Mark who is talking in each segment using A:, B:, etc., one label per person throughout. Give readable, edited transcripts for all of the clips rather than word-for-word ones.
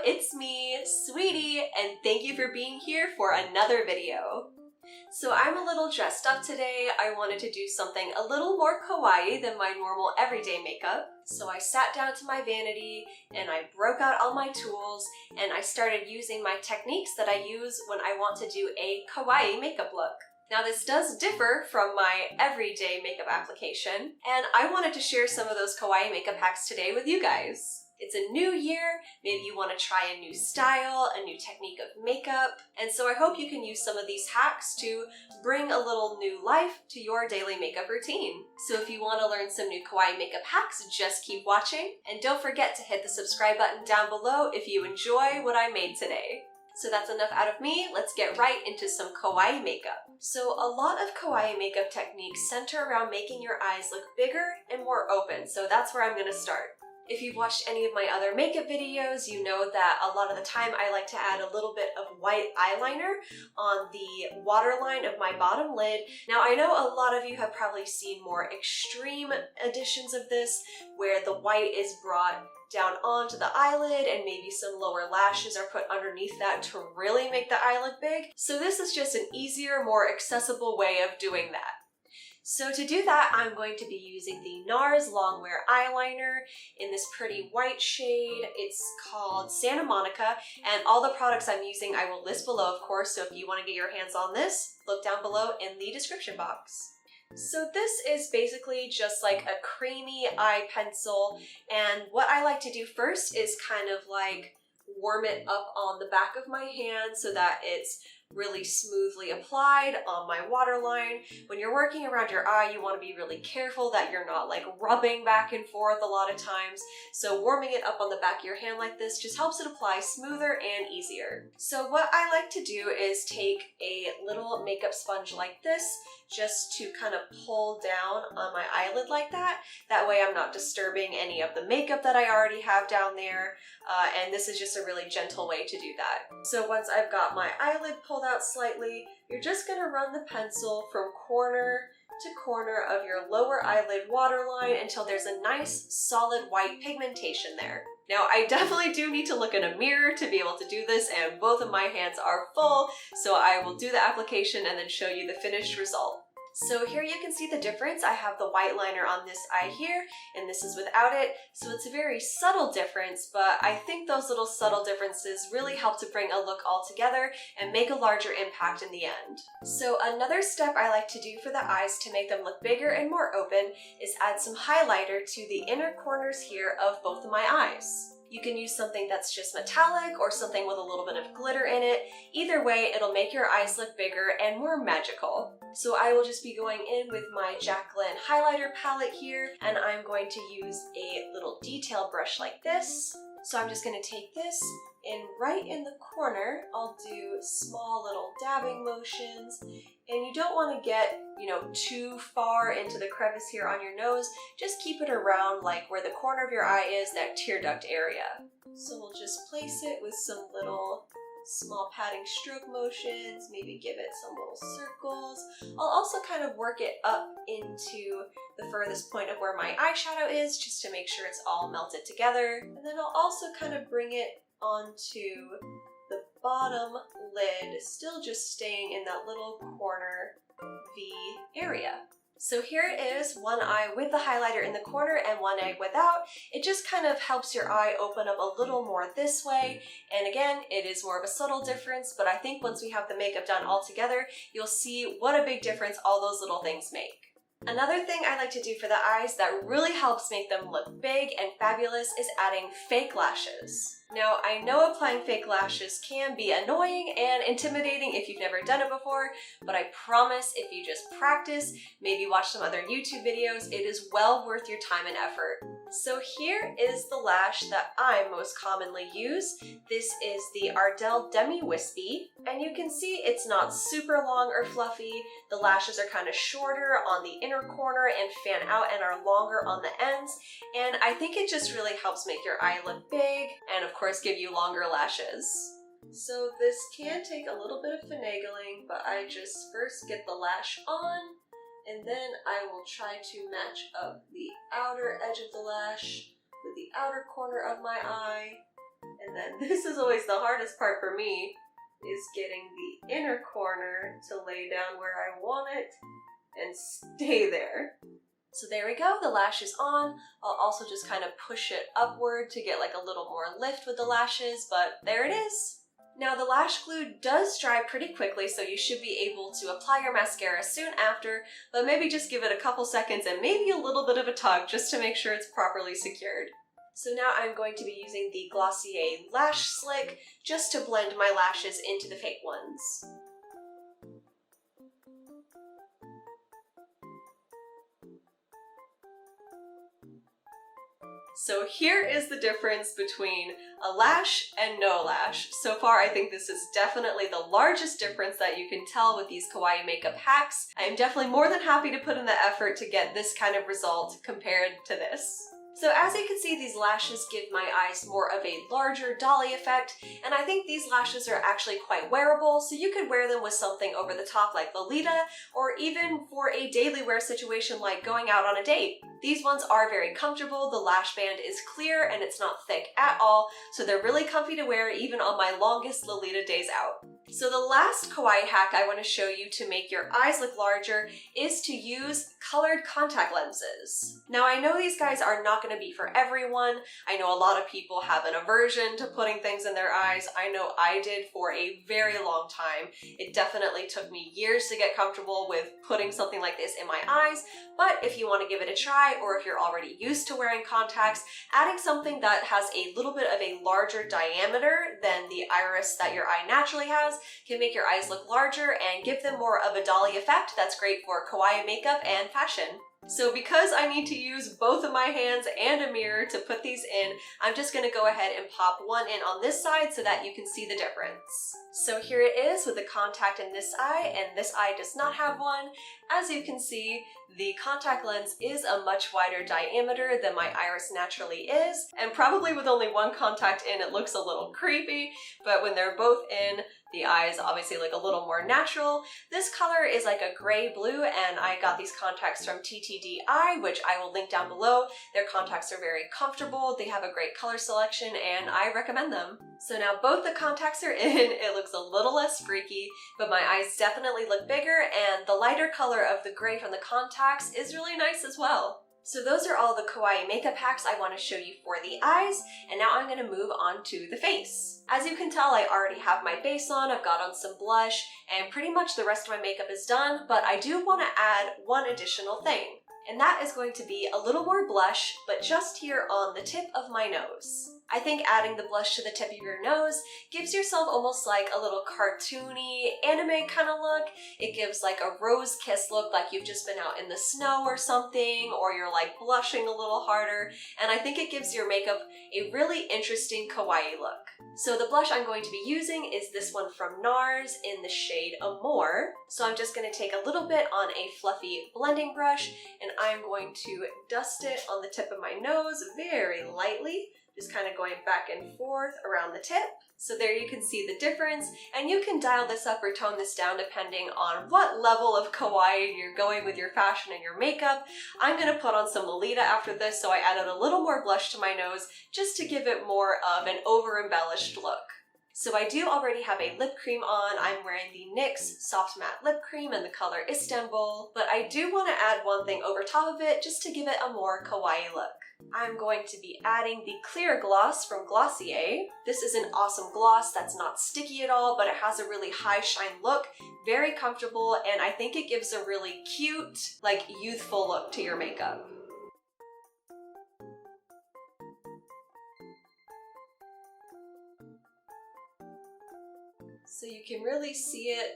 A: it's me, Sweetie, and thank you for being here for another video. So I'm a little dressed up today. I wanted to do something a little more kawaii than my normal everyday makeup. So I sat down to my vanity and I broke out all my tools and I started using my techniques that I use when I want to do a kawaii makeup look. Now this does differ from my everyday makeup application, and I wanted to share some of those kawaii makeup hacks today with you guys. It's a new year, maybe you want to try a new style, a new technique of makeup, and so I hope you can use some of these hacks to bring a little new life to your daily makeup routine. So if you want to learn some new kawaii makeup hacks, just keep watching, and don't forget to hit the subscribe button down below if you enjoy what I made today. So that's enough out of me, let's get right into some kawaii makeup. So a lot of kawaii makeup techniques center around making your eyes look bigger and more open, so that's where I'm going to start. If you've watched any of my other makeup videos, you know that a lot of the time I like to add a little bit of white eyeliner on the waterline of my bottom lid. Now I know a lot of you have probably seen more extreme editions of this, where the white is brought down onto the eyelid and maybe some lower lashes are put underneath that to really make the eye look big. So this is just an easier, more accessible way of doing that. So to do that, I'm going to be using the Nars Longwear eyeliner in this pretty white shade. It's called Santa Monica, and all the products I'm using I will list below, of course, so if you want to get your hands on this, look down below in the description box. So this is basically just like a creamy eye pencil, and what I like to do first is kind of like warm it up on the back of my hand so that it's really smoothly applied on my waterline. When you're working around your eye, you want to be really careful that you're not like rubbing back and forth a lot of times. So warming it up on the back of your hand like this just helps it apply smoother and easier. So what I like to do is take a little makeup sponge like this just to kind of pull down on my eyelid like that. That way I'm not disturbing any of the makeup that I already have down there. And this is just a really gentle way to do that. So once I've got my eyelid pulled out slightly, you're just going to run the pencil from corner to corner of your lower eyelid waterline until there's a nice solid white pigmentation there. Now I definitely do need to look in a mirror to be able to do this, and both of my hands are full, so I will do the application and then show you the finished result. So here you can see the difference. I have the white liner on this eye here, and this is without it. So it's a very subtle difference, but I think those little subtle differences really help to bring a look all together and make a larger impact in the end. So another step I like to do for the eyes to make them look bigger and more open is add some highlighter to the inner corners here of both of my eyes. You can use something that's just metallic or something with a little bit of glitter in it. Either way, it'll make your eyes look bigger and more magical. So I will just be going in with my Jaclyn highlighter palette here, and I'm going to use a little detail brush like this. So I'm just going to take this and right in the corner, I'll do small little dabbing motions. And you don't want to get, too far into the crevice here on your nose. Just keep it around like where the corner of your eye is, that tear duct area. So we'll just place it with some little small patting stroke motions, maybe give it some little circles. I'll also kind of work it up into the furthest point of where my eyeshadow is, just to make sure it's all melted together. And then I'll also kind of bring it onto the bottom lid, still just staying in that little corner V area. So here it is, one eye with the highlighter in the corner and one eye without. It just kind of helps your eye open up a little more this way. And again, it is more of a subtle difference, but I think once we have the makeup done all together, you'll see what a big difference all those little things make. Another thing I like to do for the eyes that really helps make them look big and fabulous is adding fake lashes. Now, I know applying fake lashes can be annoying and intimidating if you've never done it before, but I promise if you just practice, maybe watch some other YouTube videos, it is well worth your time and effort. So here is the lash that I most commonly use. This is the Ardell Demi Wispy, and you can see it's not super long or fluffy. The lashes are kind of shorter on the inner corner and fan out and are longer on the ends, and I think it just really helps make your eye look big and of course give you longer lashes. So this can take a little bit of finagling, but I just first get the lash on, and then I will try to match up the outer edge of the lash with the outer corner of my eye, And then this is always the hardest part for me, is getting the inner corner to lay down where I want it and stay there. So there we go, the lash is on. I'll also just kind of push it upward to get like a little more lift with the lashes, but there it is. Now the lash glue does dry pretty quickly, so you should be able to apply your mascara soon after, but maybe just give it a couple seconds and maybe a little bit of a tug just to make sure it's properly secured. So now I'm going to be using the Glossier Lash Slick just to blend my lashes into the fake ones. So here is the difference between a lash and no lash. So far, I think this is definitely the largest difference that you can tell with these kawaii makeup hacks. I am definitely more than happy to put in the effort to get this kind of result compared to this. So as you can see, these lashes give my eyes more of a larger dolly effect, and I think these lashes are actually quite wearable, so you could wear them with something over the top like Lolita, or even for a daily wear situation like going out on a date. These ones are very comfortable, the lash band is clear and it's not thick at all, so they're really comfy to wear even on my longest Lolita days out. So the last kawaii hack I want to show you to make your eyes look larger is to use colored contact lenses. Now I know these guys are not going to be for everyone. I know a lot of people have an aversion to putting things in their eyes. I know I did for a very long time. It definitely took me years to get comfortable with putting something like this in my eyes, but if you want to give it a try, or if you're already used to wearing contacts, adding something that has a little bit of a larger diameter than the iris that your eye naturally has can make your eyes look larger and give them more of a dolly effect that's great for kawaii makeup and fashion. So because I need to use both of my hands and a mirror to put these in, I'm just going to go ahead and pop one in on this side so that you can see the difference. So here it is with the contact in this eye, and this eye does not have one. As you can see, the contact lens is a much wider diameter than my iris naturally is, and probably with only one contact in it looks a little creepy, but when they're both in, the eyes obviously look a little more natural. This color is like a gray blue, and I got these contacts from TTDeye, which I will link down below. Their contacts are very comfortable, they have a great color selection, and I recommend them. So now both the contacts are in, it looks a little less freaky, but my eyes definitely look bigger, and the lighter color of the gray from the contacts is really nice as well. So those are all the kawaii makeup hacks I want to show you for the eyes, and now I'm going to move on to the face. As you can tell, I already have my base on, I've got on some blush, and pretty much the rest of my makeup is done, but I do want to add one additional thing. And that is going to be a little more blush, but just here on the tip of my nose. I think adding the blush to the tip of your nose gives yourself almost like a little cartoony anime kind of look. It gives like a rose kiss look, like you've just been out in the snow or something, or you're like blushing a little harder, and I think it gives your makeup a really interesting kawaii look. So the blush I'm going to be using is this one from Nars in the shade Amour. So I'm just going to take a little bit on a fluffy blending brush, and I'm going to dust it on the tip of my nose very lightly, just kind of going back and forth around the tip. So there you can see the difference, and you can dial this up or tone this down depending on what level of kawaii you're going with your fashion and your makeup. I'm going to put on some Lolita after this, so I added a little more blush to my nose just to give it more of an over-embellished look. So I do already have a lip cream on. I'm wearing the NYX Soft Matte Lip Cream in the color Istanbul, but I do want to add one thing over top of it just to give it a more kawaii look. I'm going to be adding the clear gloss from Glossier. This is an awesome gloss that's not sticky at all, but it has a really high shine look, very comfortable, and I think it gives a really cute, like youthful look to your makeup. So you can really see it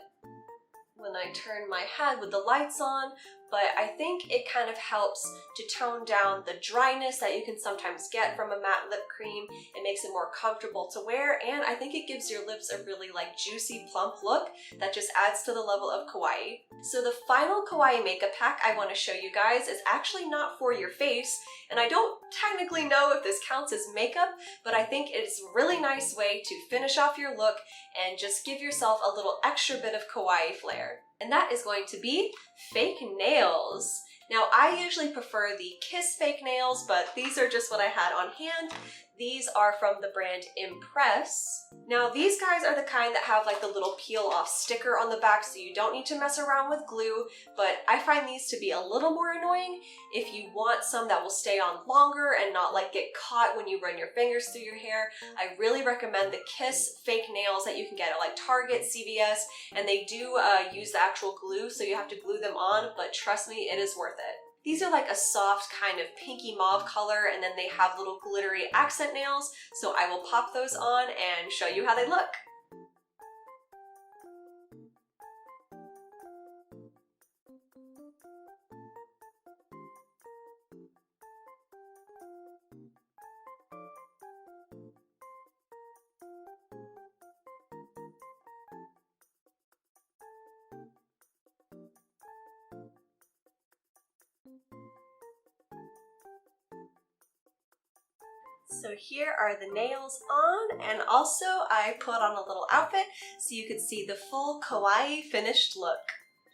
A: when I turn my head with the lights on, but I think it kind of helps to tone down the dryness that you can sometimes get from a matte lip cream. It makes it more comfortable to wear, and I think it gives your lips a really like juicy, plump look that just adds to the level of kawaii. So the final kawaii makeup hack I want to show you guys is actually not for your face, and I don't technically know if this counts as makeup, but I think it's a really nice way to finish off your look and just give yourself a little extra bit of kawaii flair. And that is going to be fake nails. Now, I usually prefer the Kiss fake nails, but these are just what I had on hand. These are from the brand Impress. Now, these guys are the kind that have like the little peel-off sticker on the back, so you don't need to mess around with glue, but I find these to be a little more annoying. If you want some that will stay on longer and not like get caught when you run your fingers through your hair, I really recommend the Kiss fake nails that you can get at like Target, CVS, and they do use the actual glue, so you have to glue them on, but trust me, it is worth it. These are like a soft kind of pinky mauve color, and then they have little glittery accent nails, so I will pop those on and show you how they look. So here are the nails on, and also I put on a little outfit so you could see the full kawaii finished look.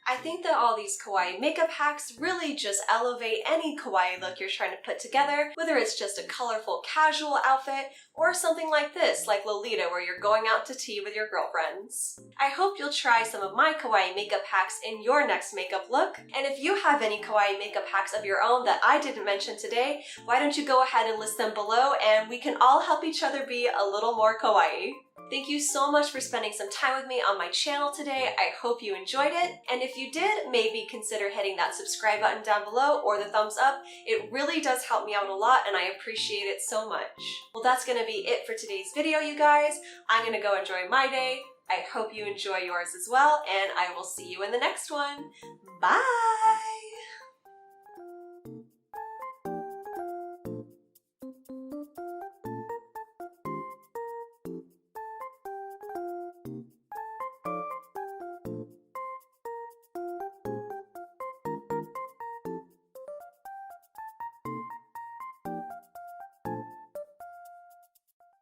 A: I think that all these kawaii makeup hacks really just elevate any kawaii look you're trying to put together, whether it's just a colorful casual outfit or something like this, like Lolita, where you're going out to tea with your girlfriends. I hope you'll try some of my kawaii makeup hacks in your next makeup look, and if you have any kawaii makeup hacks of your own that I didn't mention today, why don't you go ahead and list them below and we can all help each other be a little more kawaii. Thank you so much for spending some time with me on my channel today. I hope you enjoyed it. And if you did, maybe consider hitting that subscribe button down below or the thumbs up. It really does help me out a lot and I appreciate it so much. Well, that's gonna be it for today's video, you guys. I'm gonna go enjoy my day. I hope you enjoy yours as well, and I will see you in the next one. Bye!